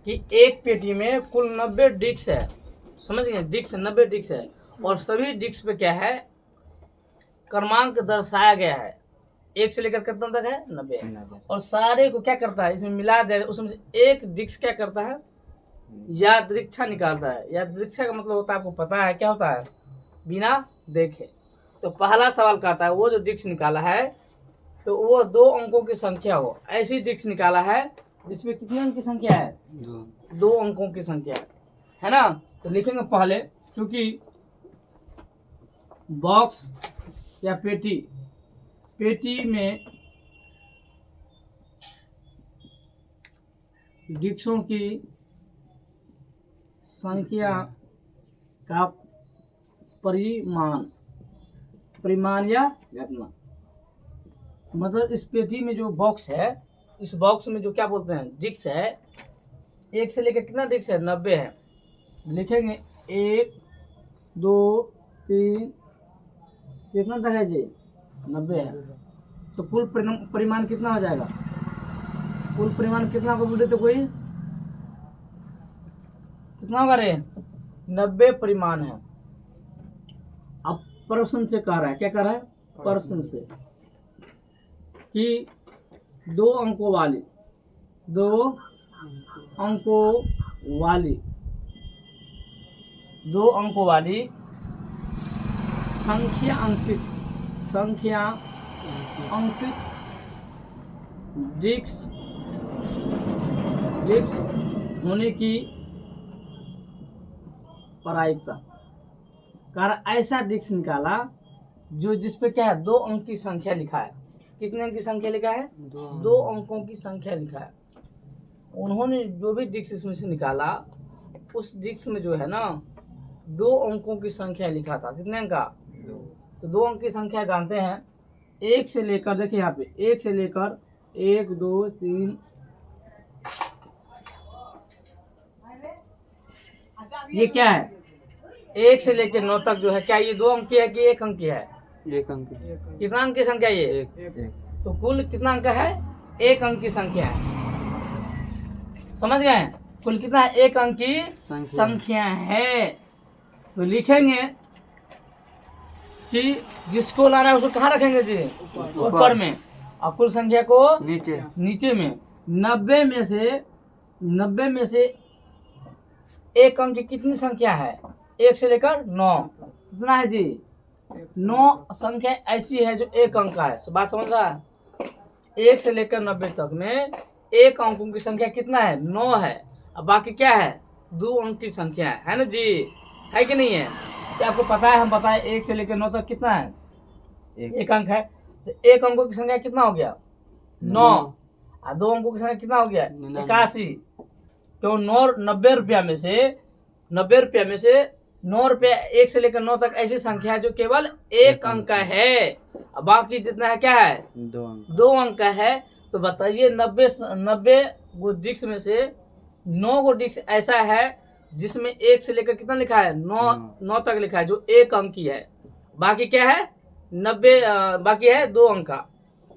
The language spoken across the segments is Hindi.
कि एक पेटी में कुल 90 डिस्क है, समझ गए, डिस्क 90 डिस्क है, और सभी डिस्क पे क्या है, क्रमांक दर्शाया गया है, 1 से लेकर कितना तक है, 90, और सारे को क्या करता है, इसमें मिला दे, उसमें से एक डिस्क क्या करता है, यादृच्छा निकालता है। यादृच्छा का मतलब होता है, आपको पता है क्या होता है, बिना देखे। तो पहला सवाल कहता है वो जो डिस्क निकाला है तो वो 2 अंकों की संख्या हो, ऐसी डिस्क निकाला है जिसमें कितने अंक की संख्या है, 2 अंकों की संख्या है ना। तो लिखेंगे पहले, क्योंकि बॉक्स या पेटी में डिस्कों की संख्या का परिमाण या घटना, मतलब इस पेटी में जो बॉक्स है, इस बॉक्स में जो क्या बोलते हैं डिस्क है, 1 से लेकर कितना डिस्क है, 90 है। लिखेंगे 1 2 3 कितना तक है जी, 90 है। तो कुल परिमाण कितना हो जाएगा, कुल परिमाण कितना को बोलते, तो कोई कितना होगा रे, 90 परिमाण है। अब प्रश्न से कह रहा है, क्या कह रहा है, प्रश्न से कि 2 अंकों वाली संख्या अंकित डिस्क होने की प्रायिकता, कारण ऐसा डिस्क निकाला जो जिसपे क्या है, 2 अंक की संख्या लिखा है। कितने अंक की संख्या लिखा है, 2 अंकों की संख्या लिखा है। उन्होंने जो भी डिस्क इसमें से निकाला, उस डिस्क में जो है ना 2 अंकों की संख्या लिखा था। कितने अंक का, तो 2 अंक की संख्या जानते हैं, 1 से लेकर, देखिए यहाँ पे 1 से लेकर 1 2 3, ये क्या है, 1 से लेकर 9 तक जो है, क्या ये 2 अंक की है कि 1 अंक की है, 1 अंक। कितना अंक की संख्या ये, 1। तो कुल कितना अंक है, 1 अंक की संख्या है। समझ गए, कुल कितना है, 1 अंक की संख्या है। तो लिखेंगे कि जिसको लाना है उसको कहाँ रखेंगे जी, ऊपर में, और कुल संख्या को नीचे में। 90 में से 1 अंक की कितनी संख्या है, 1 से लेकर 9, कितना है जी, 9 संख्या ऐसी है जो 1 अंक का है। बात समझ रहा है, 1 से लेकर 90 तक में 1 अंकों की संख्या कितना है, 9 है, अब बाकी क्या है, 2 अंक की संख्या है ना जी, है कि नहीं है। क्या आपको पता है, हम बताए 1 से लेकर 9 तक कितना है, 1 अंक है। तो 1 अंकों की संख्या कितना हो गया, 9, और 2 अंकों की संख्या कितना हो गया, 81। तो 90 रुपया में से 9 रुपया 1 से लेकर 9 तक ऐसी संख्या है जो केवल 1 अंक का है, और बाकी जितना है क्या है, 2 अंक का है। तो बताइए 90 गो डिस्क में से 9 गो डिस्क ऐसा है जिसमें 1 से लेकर कितना लिखा है, 9 तक लिखा है, जो 1 अंक की है। बाकी क्या है, 90 बाकी है 2 अंक का।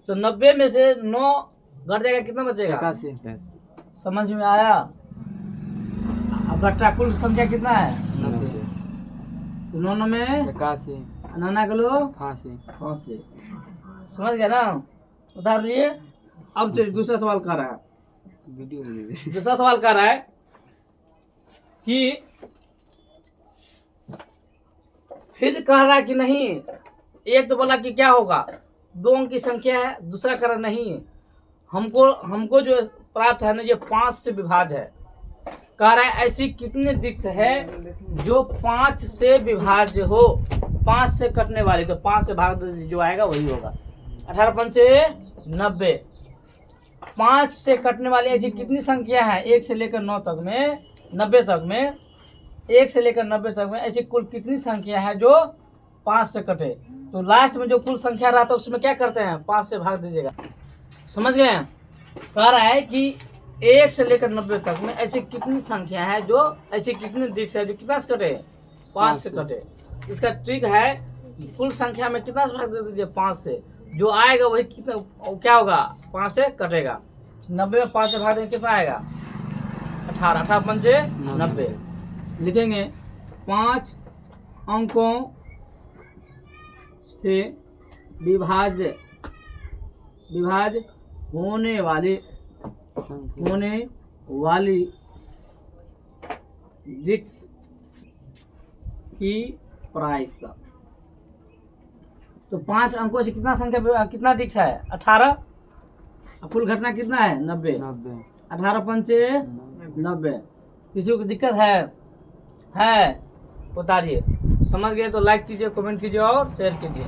तो 90 में से 9 घट जाएगा, कितना बचेगा, 81। समझ में आया। अब घटा कुल संख्या कितना है, 90। तो 9 में 81, नाना किलो 85। समझ गया ना, उतार लिए। अब चलिए दूसरा सवाल कर रहा है, दूसरा सवाल कर रहा है कि फिर कह रहा है कि नहीं, एक तो बोला कि क्या होगा, 2 अंक की संख्या है, दूसरा कह रहा नहीं, हमको जो प्राप्त है ना ये 5 से विभाज्य है। कह रहा है ऐसी कितने डिस्क है जो 5 से विभाज्य हो, 5 से कटने वाली, तो 5 से भाग जो आएगा वही होगा। 18 पंचे 90, 5 से कटने वाली ऐसी कितनी संख्या है, 1 से लेकर 9 तक में, 90 तक में, 1 से लेकर 90 तक में ऐसी कुल कितनी संख्या है जो 5 से कटे। तो लास्ट में जो कुल संख्या रहता है उसमें क्या करते हैं, 5 से भाग दीजिएगा। समझ गए, कह रहा है कि 1 से लेकर 90 तक में ऐसी कितनी संख्या है जो, ऐसी कितनी डिस्क है जो कितना से कटे, 5 से कटे। इसका ट्रिक है, कुल संख्या में कितना से भाग दे दीजिए, 5 से, जो आएगा वही कितना क्या होगा, 5 से कटेगा। 90 में 5 से भाग देंगे कितना आएगा, 18, 18 पंचे 90। लिखेंगे 5 अंकों से विभाज्य होने वाली डिस्क की प्रायिकता। तो 5 अंकों से कितना डिस्क है? 18। कुल घटना कितना है? 90। 18 पंचे 90। किसी को दिक्कत है? उतारिए। समझ गए तो लाइक कीजिए, कमेंट कीजिए और शेयर कीजिए।